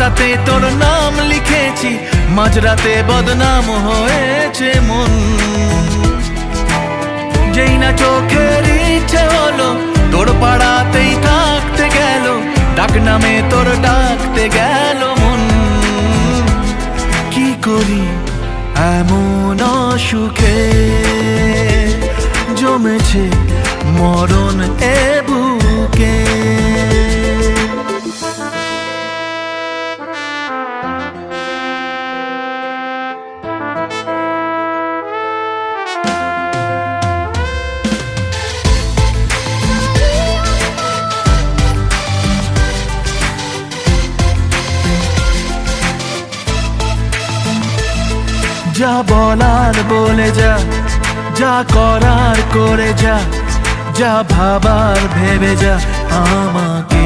খাতাতে তোর নাম লিখেছি, মাঝরাতে বদনাম হয়েছে মন। যেই না চোখের ইচ্ছে হলো তোর পাড়াতেই থাকতে গেল, ডাক নামে তোর ডাকতে গেল মন। কি করি এমন অসুখে জমেছে মরণ এ বুকে। যা বলার বলে যা, যা করার করে যা, যা ভাবার ভেবে যা আমাকে।